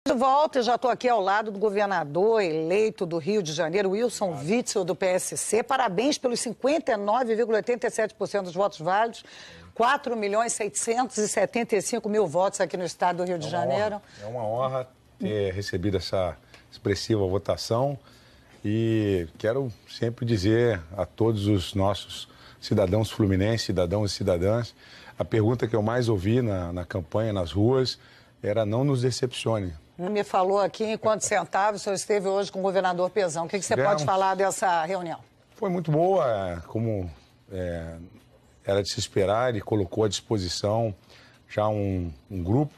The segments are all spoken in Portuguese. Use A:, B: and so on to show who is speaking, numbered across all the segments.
A: De volta, eu já estou aqui ao lado do governador eleito do Rio de Janeiro, Wilson Witzel, do PSC. Parabéns pelos 59,87% dos votos válidos, 4.675.000 votos aqui no estado do Rio de Janeiro.
B: É uma honra ter recebido essa expressiva votação e quero sempre dizer a todos os nossos cidadãos fluminenses, cidadãos e cidadãs, a pergunta que eu mais ouvi na campanha, nas ruas, era: não nos decepcione.
A: Me falou aqui, enquanto sentava, o senhor esteve hoje com o governador Pezão. O que você pode falar dessa reunião?
B: Foi muito boa, como era de se esperar. Ele colocou à disposição já um grupo,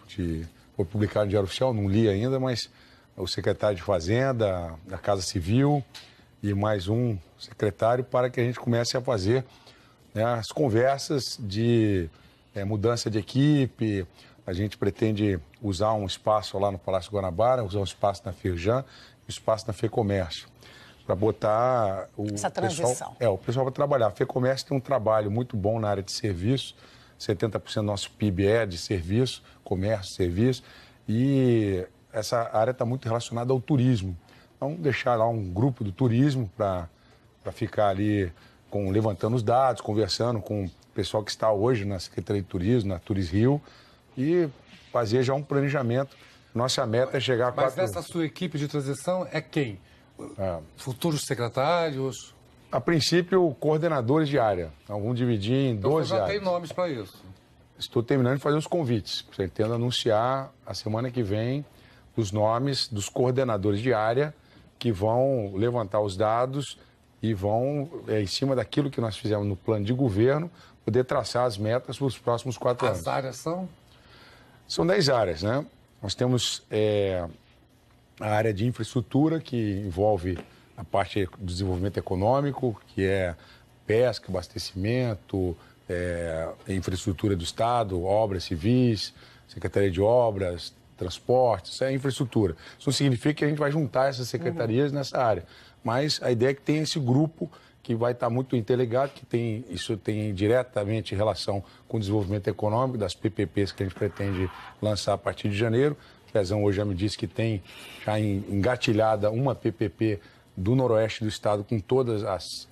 B: foi publicado no Diário Oficial, não li ainda, mas o secretário de Fazenda, da Casa Civil e mais um secretário, para que a gente comece a fazer as conversas de mudança de equipe. A gente pretende usar um espaço lá no Palácio Guanabara, usar um espaço na Firjan, um espaço na FEComércio, para botar
A: essa transição.
B: O pessoal vai trabalhar. A FEComércio tem um trabalho muito bom na área de serviço, 70% do nosso PIB é de serviço, comércio, serviço, e essa área está muito relacionada ao turismo. Então, deixar lá um grupo do turismo para ficar ali levantando os dados, conversando com o pessoal que está hoje na Secretaria de Turismo, na Turisrio, e fazer já um planejamento. Nossa meta é chegar a
C: Mas essa sua equipe de transição é quem? Futuros secretários?
B: A princípio, coordenadores de área. Então, vamos dividir em 12 áreas.
C: Já tem nomes para isso?
B: Estou terminando de fazer os convites. Pretendo anunciar a semana que vem os nomes dos coordenadores de área que vão levantar os dados e vão, em cima daquilo que nós fizemos no plano de governo, poder traçar as metas para os próximos 4 anos.
C: As áreas são?
B: São 10 áreas, né? Nós temos a área de infraestrutura, que envolve a parte do desenvolvimento econômico, que é pesca, abastecimento, infraestrutura do Estado, obras civis, Secretaria de Obras, transportes, isso é infraestrutura. Isso não significa que a gente vai juntar essas secretarias nessa área, mas a ideia é que tem esse grupo que vai estar muito interligado, isso tem diretamente relação com o desenvolvimento econômico, das PPPs que a gente pretende lançar a partir de janeiro. O Pezão hoje já me disse que tem já engatilhada uma PPP do noroeste do estado com todas as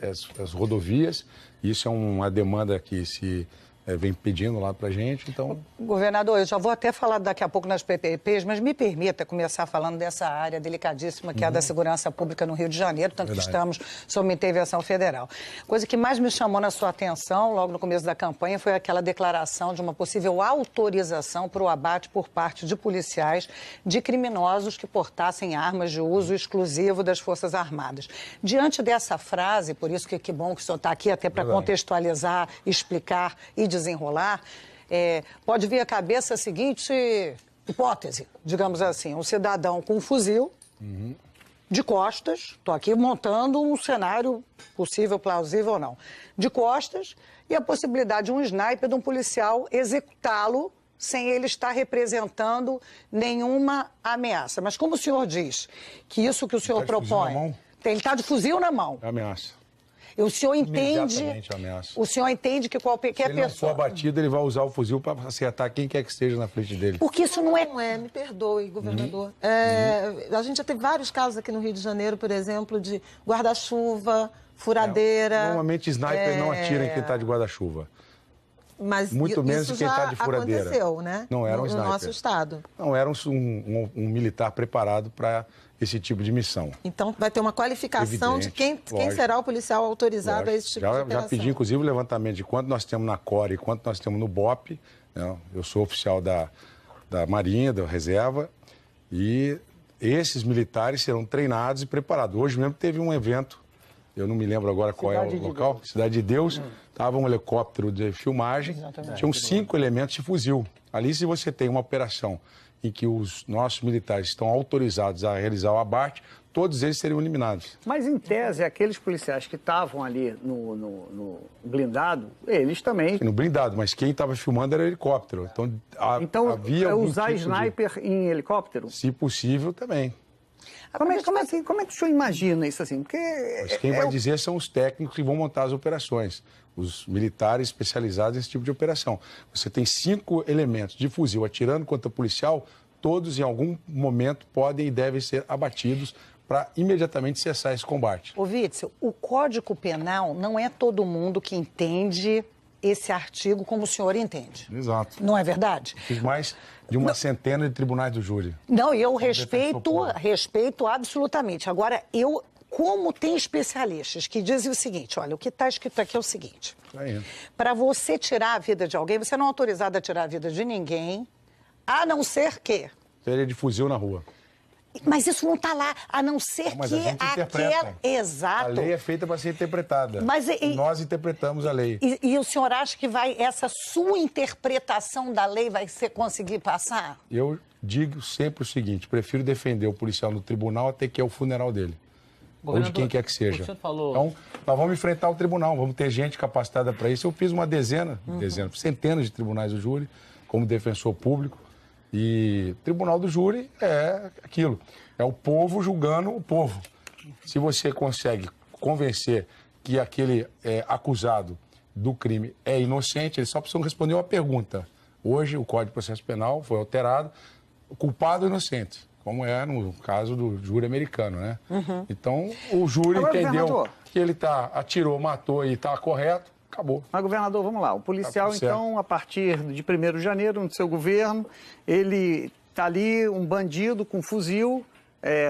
B: rodovias. Isso é uma demanda que se vem pedindo lá para a gente, então...
A: Governador, eu já vou até falar daqui a pouco nas PPPs, mas me permita começar falando dessa área delicadíssima que é a da segurança pública no Rio de Janeiro, tanto que estamos sob uma intervenção federal. Coisa que mais me chamou na sua atenção, logo no começo da campanha, foi aquela declaração de uma possível autorização para o abate por parte de policiais de criminosos que portassem armas de uso exclusivo das Forças Armadas. Diante dessa frase, por isso que bom que o senhor está aqui até para contextualizar, explicar e desenrolar, pode vir à cabeça a seguinte hipótese, digamos assim: um cidadão com um fuzil de costas, estou aqui montando um cenário possível, plausível ou não, de costas, e a possibilidade de um sniper, de um policial, executá-lo sem ele estar representando nenhuma ameaça. Mas como o senhor diz que isso que o senhor propõe... Ele está de fuzil na mão.
B: É ameaça.
A: O senhor entende que qualquer pessoa...
B: Se ele não for abatido, ele vai usar o fuzil para acertar quem quer que esteja na frente dele.
A: Porque isso não é...
D: Não é, me perdoe, governador. A gente já teve vários casos aqui no Rio de Janeiro, por exemplo, de guarda-chuva, furadeira...
B: Normalmente, sniper não atira em quem está de guarda-chuva.
D: Mas
B: muito menos
D: isso
B: quem está de furadeira.
D: Aconteceu, né?
B: Não era um sniper.
D: No nosso estado.
B: Não, era um militar preparado para esse tipo de missão.
D: Então, vai ter uma qualificação de quem será o policial autorizado a esse tipo de operação.
B: Já pedi, inclusive, o levantamento de quanto nós temos na CORE e quanto nós temos no BOP. Né? Eu sou oficial da Marinha, da Reserva, e esses militares serão treinados e preparados. Hoje mesmo teve um evento, eu não me lembro agora qual é o local, Cidade de Deus, estava um helicóptero de filmagem, tinham 5 elementos de fuzil. Ali, se você tem uma operação em que os nossos militares estão autorizados a realizar o abate, todos eles seriam eliminados.
E: Mas, em tese, aqueles policiais que estavam ali no blindado, eles também...
B: No blindado, mas quem estava filmando era helicóptero. Então havia
E: usar sniper em helicóptero?
B: Se possível, também.
E: Como é que o senhor imagina isso assim? Porque
B: mas quem vai dizer são os técnicos que vão montar as operações, os militares especializados nesse tipo de operação. Você tem 5 elementos de fuzil atirando contra policial, todos, em algum momento, podem e devem ser abatidos para imediatamente cessar esse combate.
A: Ô, Witzel, o Código Penal não é todo mundo que entende esse artigo como o senhor entende.
B: Exato.
A: Não é verdade?
B: Fiz mais de uma centena de tribunais do júri.
A: Não, eu respeito absolutamente. Agora, como tem especialistas que dizem o seguinte, olha, o que está escrito aqui é o seguinte, para você tirar a vida de alguém, você não é autorizado a tirar a vida de ninguém, a não ser que...
B: Seria de fuzil na rua.
A: Mas isso não está lá, a não ser
B: mas
A: que
B: a gente interpreta.
A: Exato.
B: A lei é feita para ser interpretada.
A: Mas,
B: nós interpretamos a lei.
A: E o senhor acha que essa sua interpretação da lei vai conseguir passar?
B: Eu digo sempre o seguinte, prefiro defender o policial no tribunal até que é o funeral dele. Ou de quem quer que seja.
F: O senhor falou...
B: Então, nós vamos enfrentar o tribunal, vamos ter gente capacitada para isso. Eu fiz uma centenas de tribunais do júri, como defensor público. E tribunal do júri é aquilo, é o povo julgando o povo. Se você consegue convencer que aquele acusado do crime é inocente, eles só precisam responder uma pergunta. Hoje o Código de Processo Penal foi alterado, culpado ou inocente, como é no caso do júri americano, né? Então o júri entendeu que ele atirou, matou e está correto. Acabou.
E: Mas, governador, vamos lá. O policial, então, a partir de 1º de janeiro, no seu governo, ele está ali, um bandido com fuzil,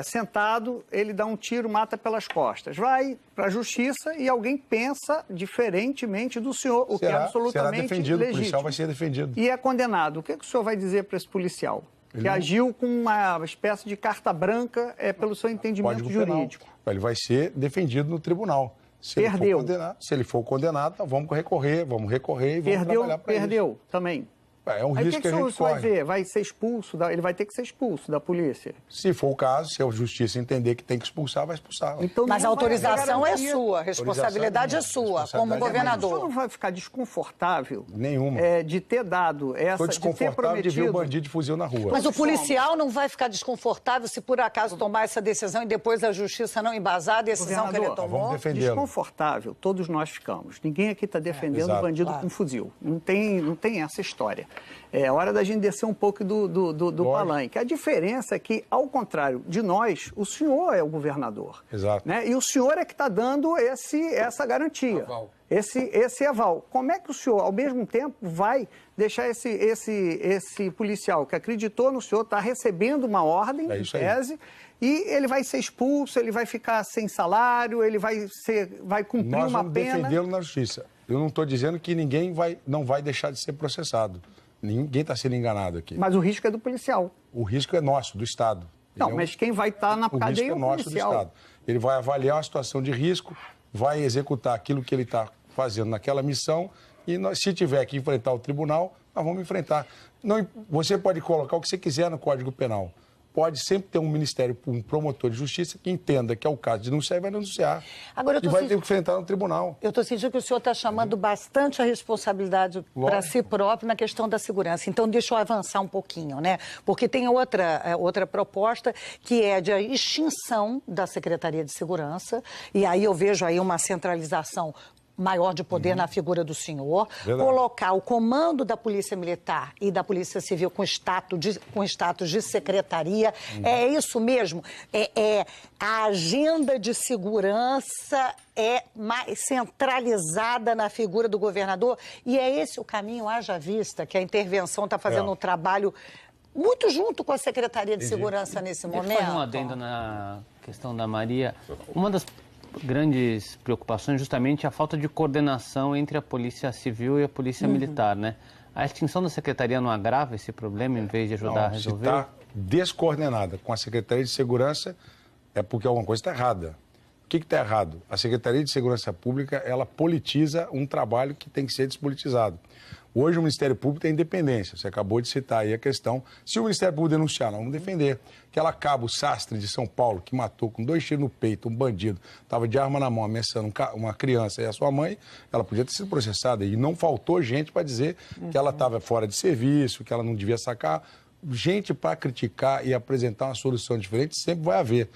E: sentado, ele dá um tiro, mata pelas costas. Vai para a justiça e alguém pensa diferentemente do senhor, o que é absolutamente
B: defendido, legítimo. O policial vai ser defendido.
E: E é condenado. O que o senhor vai dizer para esse policial? Que agiu com uma espécie de carta branca pelo seu entendimento jurídico.
B: Ele vai ser defendido no tribunal. Se ele for condenado, vamos recorrer e vamos trabalhar para isso.
E: Perdeu também.
B: É um risco que a gente corre.
E: Vai ver? Vai ser expulso? Ele vai ter que ser expulso da polícia?
B: Se for o caso, se a justiça entender que tem que expulsar, vai expulsar.
A: Então, mas a autorização é sua, a responsabilidade é sua, como governador.
E: O senhor não vai ficar desconfortável de ter dado essa...
B: Estou desconfortável de ver o bandido de fuzil na rua.
A: Mas o policial não vai ficar desconfortável se por acaso tomar essa decisão e depois a justiça não embasar a decisão que ele tomou?
B: Vamos defendê-lo.
E: Desconfortável, todos nós ficamos. Ninguém aqui está defendendo o bandido com fuzil. Não tem essa história. É hora da gente descer um pouco do palanque. A diferença é que, ao contrário de nós, o senhor é o governador.
B: Exato.
E: Né? E o senhor é que está dando essa garantia. Aval. Esse aval. Como é que o senhor, ao mesmo tempo, vai deixar esse policial que acreditou no senhor, está recebendo uma ordem, em tese, e ele vai ser expulso, ele vai ficar sem salário, ele vai cumprir uma pena...
B: Nós vamos defendê-lo na justiça. Eu não estou dizendo que ninguém não vai deixar de ser processado. Ninguém está sendo enganado aqui.
E: Mas o risco é do policial.
B: O risco é nosso, do Estado.
E: Não, mas quem vai estar na cadeia é o
B: nosso, do Estado. Ele vai avaliar a situação de risco, vai executar aquilo que ele está fazendo naquela missão e se tiver que enfrentar o tribunal, nós vamos enfrentar. Você pode colocar o que você quiser no Código Penal. Pode sempre ter um ministério, um promotor de justiça que entenda que é o caso de denunciar e vai denunciar.
A: Agora,
B: e vai ter que enfrentar no tribunal.
A: Eu estou sentindo que o senhor está chamando bastante a responsabilidade para si próprio na questão da segurança. Então, deixa eu avançar um pouquinho, né? Porque tem outra proposta que é de extinção da Secretaria de Segurança. E aí eu vejo aí uma centralização maior de poder na figura do senhor, colocar o comando da Polícia Militar e da Polícia Civil com status de secretaria. É isso mesmo? A agenda de segurança é mais centralizada na figura do governador e é esse o caminho, haja vista, que a intervenção está fazendo um trabalho muito junto com a Secretaria de Segurança nesse momento.
F: Deixa eu fazer um adendo na questão da Maria. Uma das grandes preocupações justamente a falta de coordenação entre a Polícia Civil e a Polícia Militar, né? A extinção da Secretaria não agrava esse problema em vez de ajudar a resolver?
B: Se está descoordenada com a Secretaria de Segurança é porque alguma coisa está errada. O que está errado? A Secretaria de Segurança Pública, ela politiza um trabalho que tem que ser despolitizado. Hoje o Ministério Público tem independência. Você acabou de citar aí a questão. Se o Ministério Público denunciar, nós vamos defender. Aquela cabo Sastre de São Paulo, que matou com 2 tiros no peito um bandido, estava de arma na mão, ameaçando uma criança e a sua mãe, ela podia ter sido processada. E não faltou gente para dizer que ela estava fora de serviço, que ela não devia sacar. gente para criticar e apresentar uma solução diferente sempre vai haver.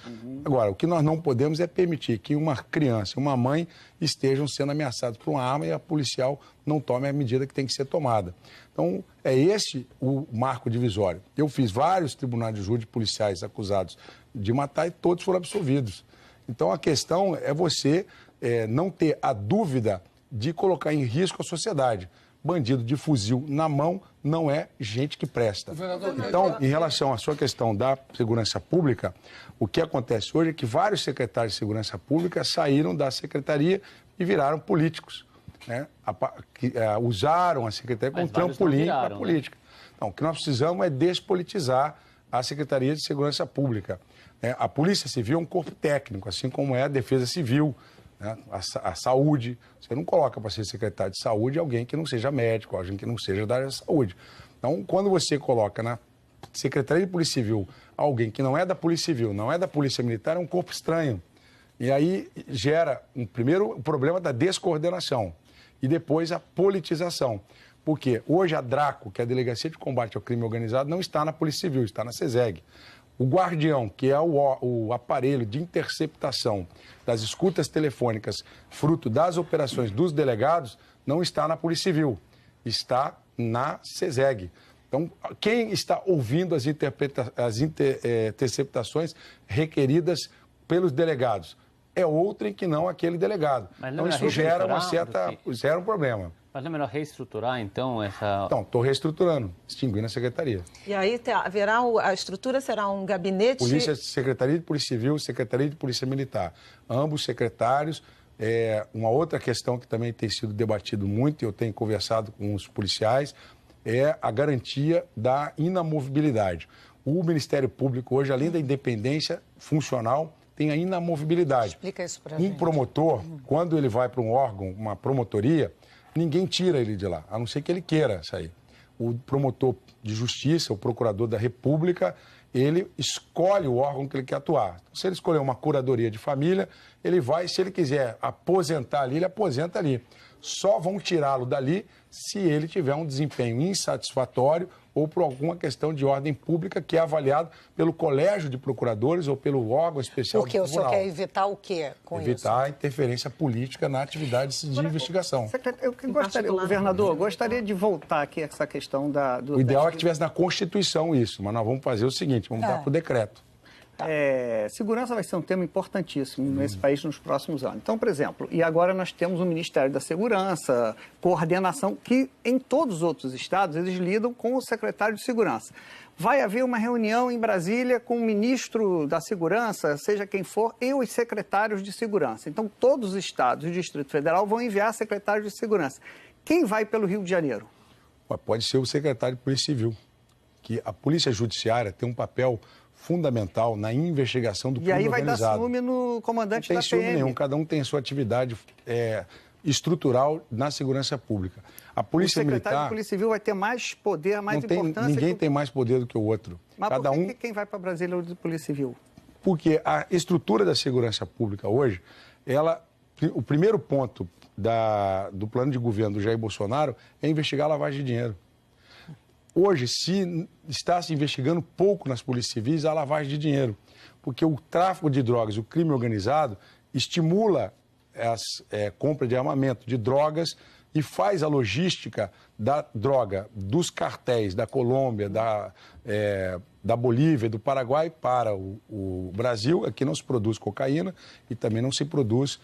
B: Agora, o que nós não podemos é permitir que uma criança e uma mãe estejam sendo ameaçados por uma arma e a policial não tome a medida que tem que ser tomada. Então, é esse o marco divisório. Eu fiz vários tribunais de júri de policiais acusados de matar e todos foram absolvidos. Então, a questão é você não ter a dúvida de colocar em risco a sociedade. Bandido de fuzil na mão não é gente que presta. Então, em relação à sua questão da segurança pública, o que acontece hoje é que vários secretários de segurança pública saíram da secretaria e viraram políticos, né? Usaram a secretaria como trampolim para a política. Então, o que nós precisamos é despolitizar a Secretaria de Segurança Pública. A Polícia Civil é um corpo técnico, assim como é a Defesa Civil, a saúde. Você não coloca para ser secretário de saúde alguém que não seja médico, alguém que não seja da área da saúde. Então, quando você coloca na Secretaria de Polícia Civil alguém que não é da Polícia Civil, não é da Polícia Militar, é um corpo estranho. E aí gera, primeiro, o problema da descoordenação e depois a politização. Porque hoje a DRACO, que é a Delegacia de Combate ao Crime Organizado, não está na Polícia Civil, está na SESEG. O Guardião, que é o aparelho de interceptação das escutas telefônicas, fruto das operações dos delegados, não está na Polícia Civil, está na SESEG. Então, quem está ouvindo as interceptações requeridas pelos delegados? É outrem que não aquele delegado. Então, isso gera um problema.
F: Mas não é melhor reestruturar, então, essa...
B: Então, estou reestruturando, extinguindo a secretaria.
D: E aí haverá a estrutura será um gabinete...
B: Secretaria de Polícia Civil, Secretaria de Polícia Militar. Ambos secretários. Uma outra questão que também tem sido debatido muito, e eu tenho conversado com os policiais, é a garantia da inamovibilidade. O Ministério Público hoje, além da independência funcional, tem a inamovibilidade.
A: Explica isso para a gente.
B: Um promotor, quando ele vai para um órgão, uma promotoria, ninguém tira ele de lá, a não ser que ele queira sair. O promotor de justiça, o procurador da República, ele escolhe o órgão que ele quer atuar. Se ele escolher uma curadoria de família, ele vai, se ele quiser aposentar ali, ele aposenta ali. Só vão tirá-lo dali se ele tiver um desempenho insatisfatório ou por alguma questão de ordem pública que é avaliado pelo Colégio de Procuradores ou pelo órgão especial do Tribunal.
A: O senhor quer evitar o quê com isso?
B: Evitar a interferência política na atividade de investigação.
E: Eu gostaria, governador, gostaria de voltar aqui a essa questão
B: O ideal é que tivesse na Constituição isso, mas nós vamos fazer o seguinte, vamos dar para o decreto.
E: Segurança vai ser um tema importantíssimo nesse país nos próximos anos. Então, por exemplo, e agora nós temos o Ministério da Segurança, coordenação, que em todos os outros estados eles lidam com o secretário de Segurança. Vai haver uma reunião em Brasília com o ministro da Segurança, seja quem for, e os secretários de Segurança. Então, todos os estados e o Distrito Federal vão enviar secretários de Segurança. Quem vai pelo Rio de Janeiro?
B: Pode ser o secretário de Polícia Civil, que a Polícia Judiciária tem um papel fundamental na investigação do crime organizado.
E: E aí vai dar ciúme no comandante da PM.
B: Não tem ciúme nenhum, cada um tem a sua atividade estrutural na segurança pública. A Polícia Militar... O secretário de Polícia Civil vai ter mais poder, mais importância... Ninguém tem mais poder do que o outro.
E: Mas por que quem vai para Brasília é o de Polícia Civil?
B: Porque a estrutura da segurança pública hoje, o primeiro ponto do plano de governo do Jair Bolsonaro é investigar a lavagem de dinheiro. Hoje, está se investigando pouco nas polícias civis a lavagem de dinheiro, porque o tráfico de drogas, o crime organizado, estimula a compra de armamento, de drogas, e faz a logística da droga dos cartéis da Colômbia, da Bolívia, do Paraguai para o Brasil. Aqui não se produz cocaína e também não se produz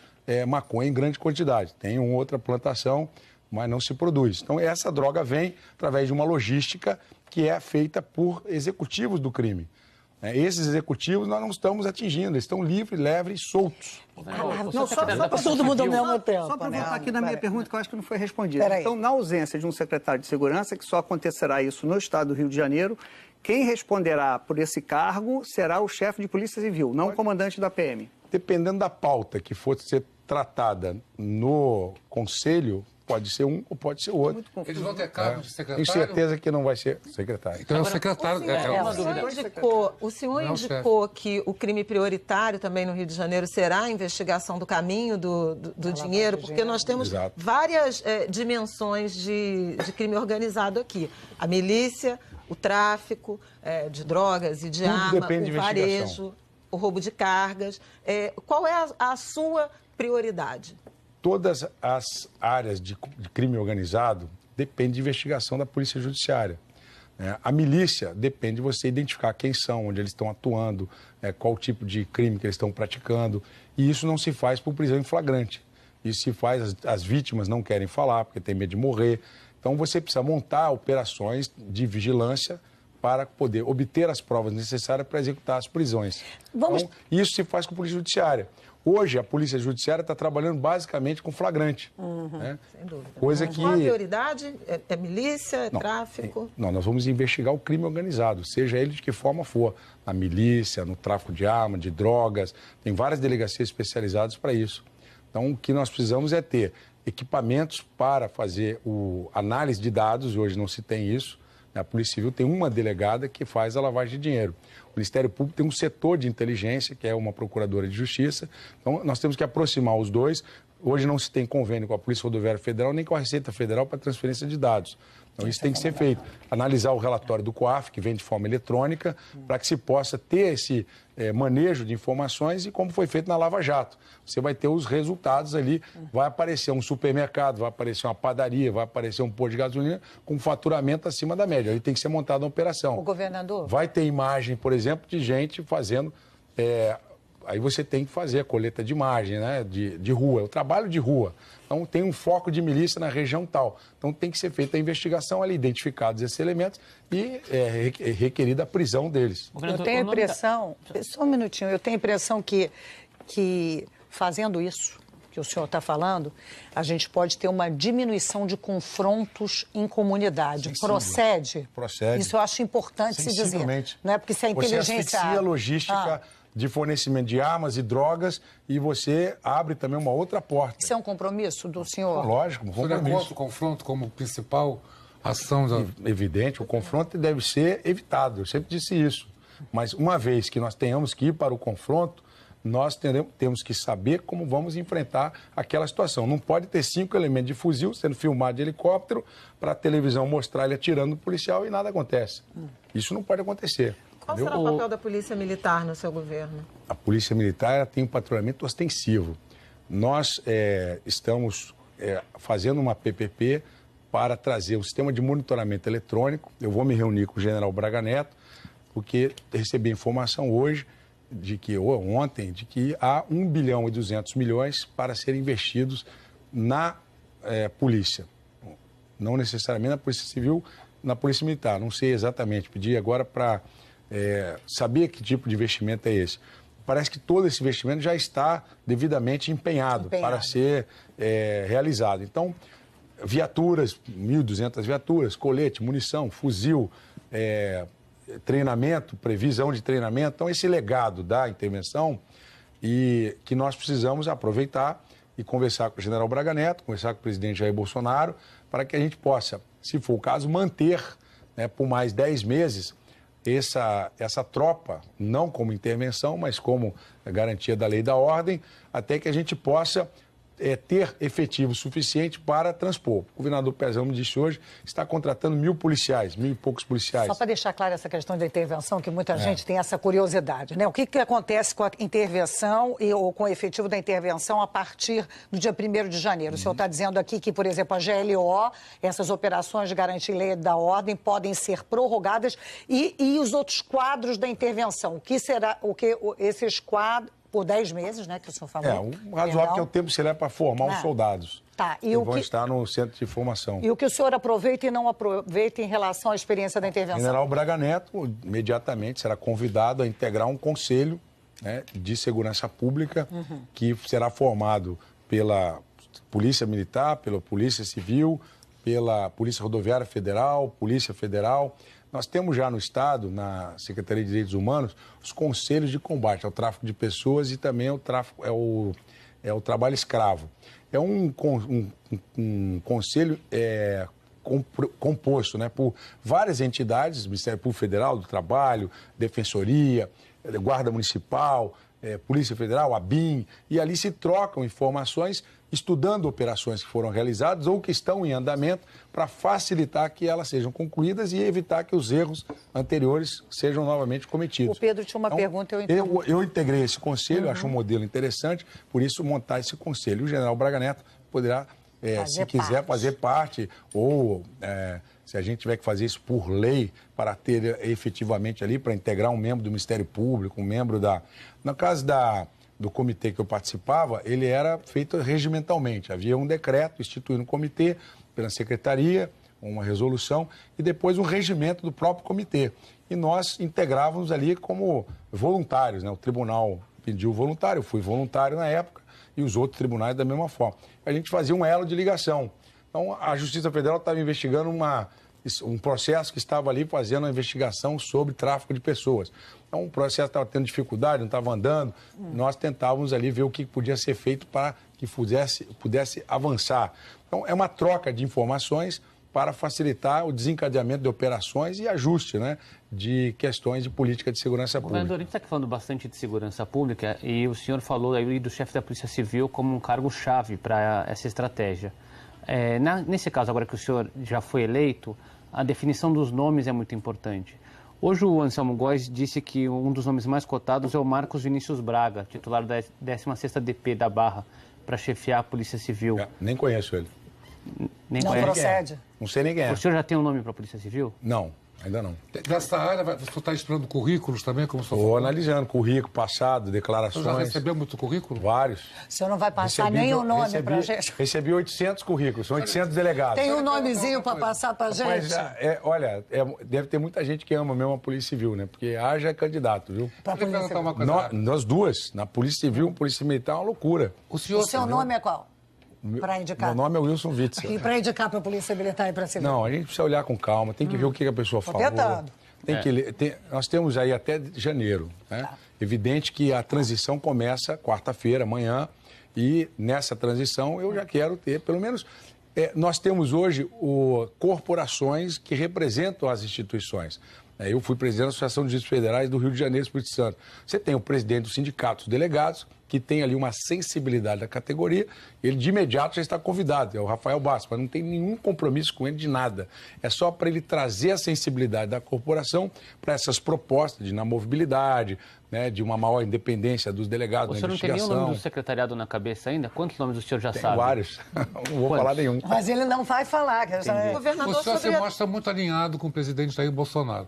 B: maconha em grande quantidade. Tem uma outra plantação, mas não se produz. Então, essa droga vem através de uma logística que é feita por executivos do crime. Esses executivos nós não estamos atingindo, eles estão livres, leves e soltos.
A: Só para todo mundo ao mesmo tempo.
E: Só para voltar aqui na minha pergunta, que eu acho que não foi respondida. Então, na ausência de um secretário de Segurança, que só acontecerá isso no estado do Rio de Janeiro, quem responderá por esse cargo será o chefe de Polícia Civil, não o comandante da PM.
B: Dependendo da pauta que for ser tratada no Conselho, pode ser um ou pode ser outro.
C: Eles vão ter cargo de secretário?
B: Tenho certeza que não vai ser secretário.
C: Então, agora, o secretário...
D: O senhor indicou que o crime prioritário também no Rio de Janeiro será a investigação do caminho do dinheiro, porque nós temos várias dimensões de crime organizado aqui. A milícia, o tráfico de drogas e de arma, o varejo, o roubo de cargas. Qual é a sua prioridade?
B: Todas as áreas de crime organizado dependem de investigação da Polícia Judiciária. A milícia depende de você identificar quem são, onde eles estão atuando, qual tipo de crime que eles estão praticando. E isso não se faz por prisão em flagrante. Isso se faz, as vítimas não querem falar porque tem medo de morrer. Então você precisa montar operações de vigilância para poder obter as provas necessárias para executar as prisões. Então, isso se faz com a Polícia Judiciária. Hoje, a Polícia Judiciária está trabalhando basicamente com flagrante.
D: Sem dúvida.
B: Coisa que...
D: Qual a prioridade? É milícia? É tráfico?
B: Não, nós vamos investigar o crime organizado, seja ele de que forma for. Na milícia, no tráfico de armas, de drogas. Tem várias delegacias especializadas para isso. Então, o que nós precisamos é ter equipamentos para fazer análise de dados. Hoje não se tem isso. A Polícia Civil tem uma delegada que faz a lavagem de dinheiro. O Ministério Público tem um setor de inteligência, que é uma procuradora de justiça. Então, nós temos que aproximar os dois. Hoje não se tem convênio com a Polícia Rodoviária Federal nem com a Receita Federal para transferência de dados. Então, isso tem que ser feito. Analisar o relatório do COAF, que vem de forma eletrônica, para que se possa ter esse manejo de informações e como foi feito na Lava Jato. Você vai ter os resultados ali, vai aparecer um supermercado, vai aparecer uma padaria, vai aparecer um posto de gasolina com faturamento acima da média. Aí tem que ser montada uma operação.
A: O governador?
B: Vai ter imagem, por exemplo, de gente fazendo... Aí você tem que fazer a coleta de imagem, né, de rua, o trabalho de rua. Então, tem um foco de milícia na região tal. Então, tem que ser feita a investigação ali, identificados esses elementos e requerida a prisão deles.
A: Eu tenho a impressão, só um minutinho, eu tenho a impressão que fazendo isso que o senhor está falando, a gente pode ter uma diminuição de confrontos em comunidade. Procede?
B: Procede.
A: Isso eu acho importante se dizer. Não é porque se a inteligência...
B: Você asfixia a logística... de fornecimento de armas e drogas e você abre também uma outra porta.
A: Isso é um compromisso do senhor?
B: Lógico, um compromisso.
C: Você conta o confronto como principal ação da...
B: Evidente, o confronto deve ser evitado, eu sempre disse isso. Mas uma vez que nós tenhamos que ir para o confronto, nós temos que saber como vamos enfrentar aquela situação. Não pode ter 5 elementos de fuzil sendo filmado de helicóptero para a televisão mostrar ele atirando no policial e nada acontece. Isso não pode acontecer.
D: Qual será o papel da Polícia Militar no seu governo?
B: A Polícia Militar tem um patrulhamento ostensivo. Nós estamos fazendo uma PPP para trazer um sistema de monitoramento eletrônico. Eu vou me reunir com o general Braga Neto, porque recebi informação hoje, ontem, de que há 1 bilhão e 200 milhões para serem investidos na polícia. Não necessariamente na Polícia Civil, na Polícia Militar. Não sei exatamente, pedi agora para... saber que tipo de investimento é esse. Parece que todo esse investimento já está devidamente empenhado. Para ser realizado. Então, viaturas, 1.200 viaturas, colete, munição, fuzil, treinamento, previsão de treinamento. Então, esse legado da intervenção e que nós precisamos aproveitar e conversar com o general Braga Neto, conversar com o presidente Jair Bolsonaro, para que a gente possa, se for o caso, manter por mais 10 meses essa tropa, não como intervenção, mas como garantia da lei e da ordem, até que a gente possa ter efetivo suficiente para transpor. O governador Pezão me disse hoje, está contratando 1.000 policiais, 1.000 e poucos policiais.
A: Só para deixar clara essa questão da intervenção, que muita gente tem essa curiosidade, né? O que acontece com a intervenção ou com o efetivo da intervenção a partir do dia 1º de janeiro? O senhor está dizendo aqui que, por exemplo, a GLO, essas operações de garantia lei da ordem podem ser prorrogadas e os outros quadros da intervenção? O que será, esses quadros... Por 10 meses, né, que o senhor falou.
B: O razoável que é o tempo que se leva para formar os soldados.
A: Tá.
B: E vão estar no centro de formação.
A: E o que o senhor aproveita e não aproveita em relação à experiência da intervenção?
B: O general Braga Neto, imediatamente, será convidado a integrar um conselho de segurança pública que será formado pela Polícia Militar, pela Polícia Civil, pela Polícia Rodoviária Federal, Polícia Federal. Nós temos já no Estado, na Secretaria de Direitos Humanos, os conselhos de combate ao tráfico de pessoas e também ao tráfico, o trabalho escravo. É um conselho composto por várias entidades, Ministério Público Federal do Trabalho, Defensoria, Guarda Municipal, Polícia Federal, ABIN, e ali se trocam informações estudando operações que foram realizadas ou que estão em andamento para facilitar que elas sejam concluídas e evitar que os erros anteriores sejam novamente cometidos.
A: O Pedro tinha uma pergunta,
B: eu integrei esse conselho, acho um modelo interessante, por isso montar esse conselho. O general Braga Neto poderá, se quiser, fazer parte ou... se a gente tiver que fazer isso por lei, para ter efetivamente ali, para integrar um membro do Ministério Público, um membro da... No caso do comitê que eu participava, ele era feito regimentalmente. Havia um decreto instituindo um comitê pela secretaria, uma resolução, e depois um regimento do próprio comitê. E nós integrávamos ali como voluntários, né? O tribunal pediu voluntário, eu fui voluntário na época, e os outros tribunais da mesma forma. A gente fazia um elo de ligação. Então, a Justiça Federal estava investigando um processo que estava ali fazendo uma investigação sobre tráfico de pessoas. Então, o processo estava tendo dificuldade, não estava andando. Nós tentávamos ali ver o que podia ser feito para que pudesse avançar. Então, é uma troca de informações para facilitar o desencadeamento de operações e ajuste, né, de questões de política de segurança pública.
F: Governador, a gente está falando bastante de segurança pública e o senhor falou aí do chefe da Polícia Civil como um cargo-chave para essa estratégia. Nesse caso, agora que o senhor já foi eleito, a definição dos nomes é muito importante. Hoje o Anselmo Góes disse que um dos nomes mais cotados é o Marcos Vinícius Braga, titular da 16ª DP da Barra, para chefiar a Polícia Civil.
B: Nem conheço ele.
A: Nem não procede.
B: Não sei nem quem é.
F: O senhor já tem um nome para a Polícia Civil?
B: Não. Ainda não.
C: Dessa área, você está esperando currículos também, como o senhor
B: falou? Estou analisando currículo, passado, declarações.
C: Você já recebeu muito currículo?
B: Vários.
A: O senhor não vai passar nem o nome para a gente?
B: Recebi 800 currículos, são 800 delegados.
A: Tem um nomezinho para passar para a gente?
B: Mas, olha, deve ter muita gente que ama mesmo a Polícia Civil, né? Porque haja candidato, viu?
A: Para a Polícia Civil.
B: Nós duas, na Polícia Civil, Polícia Militar, é uma loucura.
A: O seu nome é qual? Para indicar.
B: Meu nome é Wilson Witzel.
A: E para indicar para a Polícia Militar e para a Civil?
B: Não, a gente precisa olhar com calma, tem que ver o que a pessoa falou. Nós temos aí até janeiro, né? Tá. Evidente que a transição começa quarta-feira, amanhã, e nessa transição eu já quero ter, pelo menos, nós temos hoje corporações que representam as instituições. Eu fui presidente da Associação de Juízes Federais do Rio de Janeiro e Espírito Santo. Você tem o presidente do sindicato, os delegados, que tem ali uma sensibilidade da categoria, ele de imediato já está convidado, é o Rafael Bastos, mas não tem nenhum compromisso com ele de nada. É só para ele trazer a sensibilidade da corporação para essas propostas de inamovibilidade, né, de uma maior independência dos delegados na investigação. O senhor não tem nenhum nome
F: do secretariado na cabeça ainda? Quantos nomes o senhor já
B: tem
F: sabe?
B: Vários, não vou falar nenhum.
A: Mas ele não vai falar.
C: O senhor se mostra muito alinhado com o presidente Jair Bolsonaro.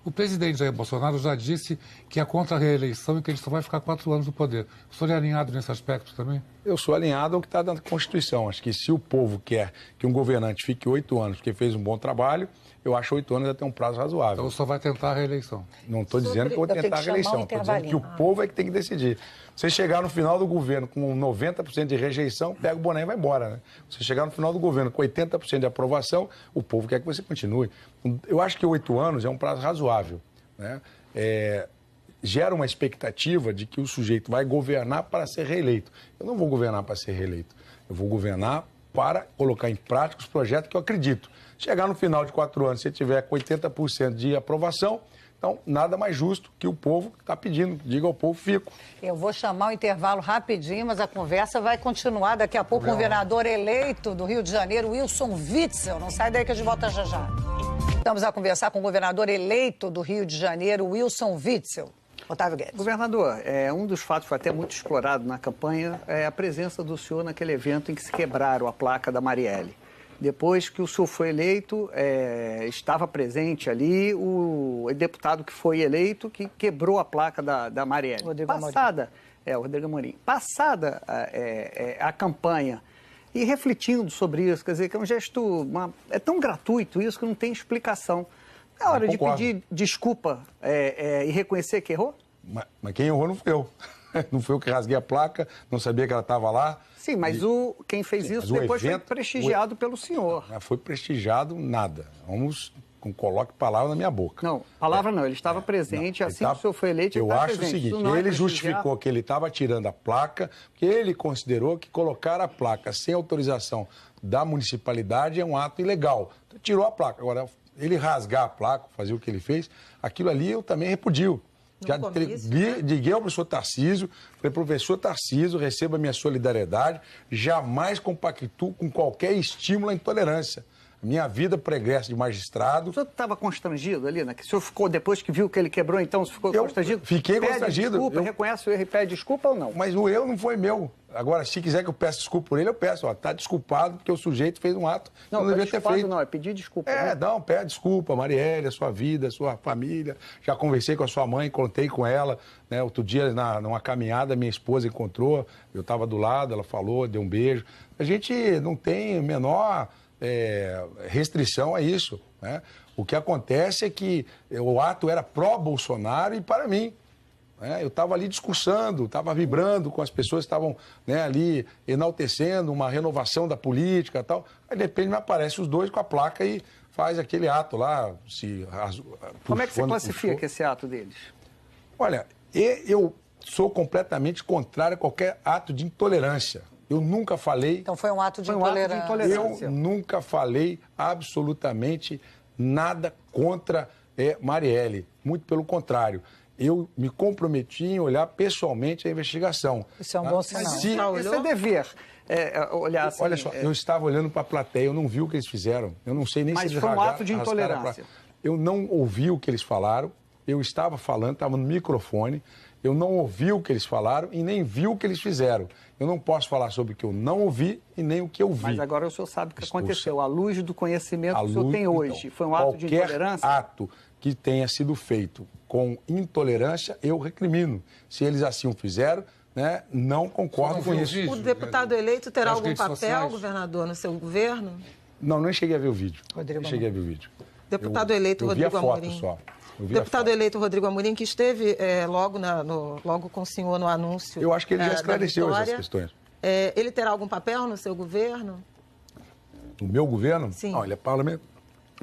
C: O presidente Jair Bolsonaro já disse que é contra a reeleição e que ele só vai ficar 4 anos no poder. O senhor é alinhado nesse aspecto também?
B: Eu sou alinhado ao que está na Constituição. Acho que se o povo quer que um governante fique 8 anos porque fez um bom trabalho, eu acho 8 anos até um prazo razoável.
C: Então o senhor vai tentar a reeleição?
B: Não estou dizendo que eu vou tentar a reeleição. Estou dizendo que o povo é que tem que decidir. Você chegar no final do governo com 90% de rejeição, pega o boné e vai embora, né? Você chegar no final do governo com 80% de aprovação, o povo quer que você continue. Eu acho que 8 anos é um prazo razoável, né? Gera uma expectativa de que o sujeito vai governar para ser reeleito. Eu não vou governar para ser reeleito. Eu vou governar para colocar em prática os projetos que eu acredito. Chegar no final de 4 anos, se tiver com 80% de aprovação, então nada mais justo que o povo está pedindo. Diga ao povo, fico.
A: Eu vou chamar o intervalo rapidinho, mas a conversa vai continuar. Daqui a pouco, o governador eleito do Rio de Janeiro, Wilson Witzel. Não sai daí que a gente volta já já. Estamos a conversar com o governador eleito do Rio de Janeiro, Wilson Witzel. Otávio Guedes.
E: Governador, um dos fatos foi até muito explorado na campanha é a presença do senhor naquele evento em que se quebraram a placa da Marielle. Depois que o senhor foi eleito, estava presente ali o deputado que foi eleito que quebrou a placa da Marielle.
A: Rodrigo Amorim.
E: O Rodrigo Amorim. Passada a campanha e refletindo sobre isso, quer dizer, que é um gesto, é tão gratuito isso que não tem explicação. É hora de pedir desculpa e reconhecer que errou?
B: Mas quem errou não fui eu. Não fui eu que rasguei a placa, não sabia que ela estava lá.
E: Sim, mas quem fez isso depois foi prestigiado pelo senhor.
B: Não foi prestigiado nada. Vamos, coloque palavra na minha boca.
E: Não, palavra não, ele estava presente, assim que o senhor foi eleito,
B: eu acho presente. O seguinte, ele justificou que ele estava tirando a placa, porque ele considerou que colocar a placa sem autorização da municipalidade é um ato ilegal. Então, tirou a placa. Agora, ele rasgar a placa, fazer o que ele fez, aquilo ali eu também repudio. Liguei ao professor Tarcísio, falei, professor Tarcísio, receba a minha solidariedade, jamais compactuo com qualquer estímulo à intolerância. Minha vida pregressa de magistrado...
E: O senhor estava constrangido ali, né? Que o senhor ficou, depois que viu que ele quebrou, então, você ficou constrangido?
B: Fiquei constrangido.
E: Desculpa, reconhece o erro e pede desculpa ou não?
B: Mas o erro não foi meu. Agora, se quiser que eu peça desculpa por ele, eu peço. Ó, tá desculpado porque o sujeito fez um ato que não devia ter feito.
E: Não, é pedir desculpa.
B: Não, pede desculpa, Marielle, a sua vida, a sua família. Já conversei com a sua mãe, contei com ela. Né? Outro dia, numa caminhada, minha esposa encontrou, eu estava do lado, ela falou, deu um beijo. A gente não tem menor... restrição a isso, né? O que acontece é que o ato era pró-Bolsonaro e para mim. Né? Eu estava ali discursando, estava vibrando com as pessoas que estavam, né, ali enaltecendo uma renovação da política e tal. Aí, de repente, me aparecem os dois com a placa e faz aquele ato lá.
E: Como é que você classifica esse ato deles?
B: Olha, eu sou completamente contrário a qualquer ato de intolerância. Eu nunca falei...
A: Então foi um ato de intolerância.
B: Eu nunca falei absolutamente nada contra Marielle. Muito pelo contrário. Eu me comprometi em olhar pessoalmente a investigação.
A: Isso é um bom sinal.
E: Isso é dever. Olhar assim,
B: olha só, eu estava olhando para a plateia, eu não vi o que eles fizeram. Eu não sei nem se eles
E: Mas foi um ato de intolerância.
B: Eu não ouvi o que eles falaram. Eu estava falando, estava no microfone. Eu não ouvi o que eles falaram e nem vi o que eles fizeram. Eu não posso falar sobre o que eu não ouvi e nem o que eu vi.
E: Mas agora o senhor sabe o que aconteceu. À luz do conhecimento que o senhor tem hoje, então, foi um ato de intolerância?
B: Qualquer ato que tenha sido feito com intolerância, eu recrimino. Se eles assim o fizeram, né, não concordo com isso.
D: O deputado eleito terá algum papel, governador, no seu governo?
B: Não, nem cheguei a ver o vídeo. Não cheguei a ver o vídeo.
D: Deputado eleito Rodrigo Amorim. Deputado eleito Rodrigo Amorim, que esteve logo com o senhor no anúncio.
B: Eu acho que ele já esclareceu essas questões.
D: Ele terá algum papel no seu governo?
B: No meu governo?
D: Sim.
B: Não, ele é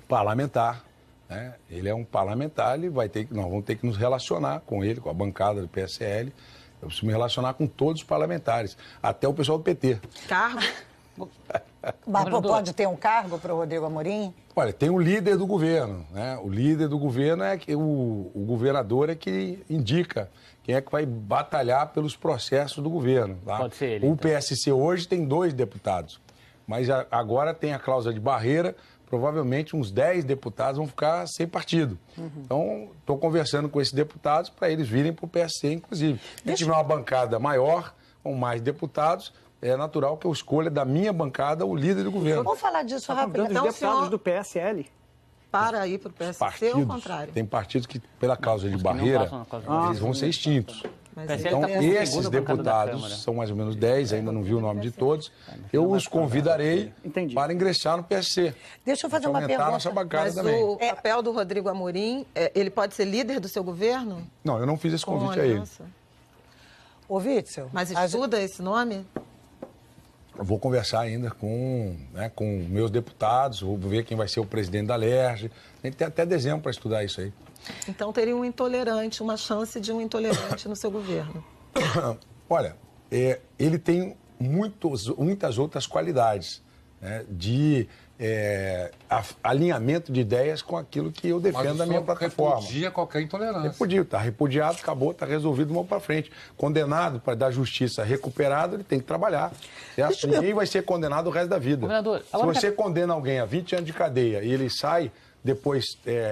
B: parlamentar. Né? Ele é um parlamentar, nós vamos ter que nos relacionar com ele, com a bancada do PSL. Eu preciso me relacionar com todos os parlamentares, até o pessoal do PT.
D: Cargo?
A: Mas pode ter um cargo para o Rodrigo Amorim?
B: Olha, tem o líder do governo, né? O líder do governo é que o governador é que indica quem é que vai batalhar pelos processos do governo. Tá?
F: Pode ser ele.
B: O PSC hoje tem 2 deputados, mas agora tem a cláusula de barreira, provavelmente uns 10 deputados vão ficar sem partido. Então, estou conversando com esses deputados para eles virem para o PSC, inclusive. Se tiver uma bancada maior, com mais deputados, é natural que eu escolha da minha bancada o líder do governo.
A: Vamos falar disso rapidinho.
E: Então, os deputados do PSL?
D: Para ir para o PSC ou o contrário?
B: Tem partidos que, pela cláusula de barreira, eles vão ser extintos. Então, esses deputados, são mais ou menos 10, ainda não vi o nome de todos, eu os convidarei para ingressar no PSC.
A: Deixa eu fazer uma pergunta.
B: Nossa bancada
D: Mas
B: também.
D: o papel do Rodrigo Amorim, ele pode ser líder do seu governo?
B: Não, eu não fiz esse convite a ele.
A: Ô, Witzel.
D: Mas estuda esse nome?
B: Eu vou conversar ainda com meus deputados, vou ver quem vai ser o presidente da LERJ. Tem que ter até dezembro para estudar isso aí.
D: Então teria um intolerante, uma chance de um intolerante no seu governo.
B: Olha, ele tem muitas outras qualidades, né, de alinhamento de ideias com aquilo que eu defendo na minha plataforma.
C: Repudia qualquer intolerância.
B: Repudio, está repudiado, acabou, está resolvido, vamos para frente. Condenado para dar justiça recuperado, ele tem que trabalhar. Ninguém vai ser condenado o resto da vida. Se você condena alguém a 20 anos de cadeia e ele sai, depois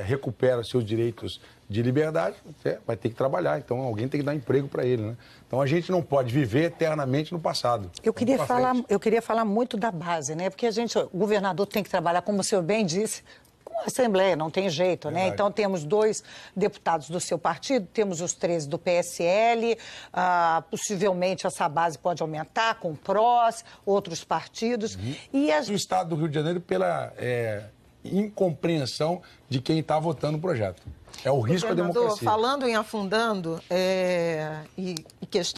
B: recupera seus direitos de liberdade, vai ter que trabalhar. Então, alguém tem que dar emprego para ele, né? Então, a gente não pode viver eternamente no passado.
A: Eu queria falar muito da base, né? Porque o governador tem que trabalhar, como o senhor bem disse, com a Assembleia, não tem jeito, né? Então, temos 2 deputados do seu partido, temos os 13 do PSL, possivelmente essa base pode aumentar com o PROS, outros partidos. E
B: o Estado do Rio de Janeiro pela incompreensão de quem está votando o projeto. É o risco da democracia.
D: Falando em afundando e questão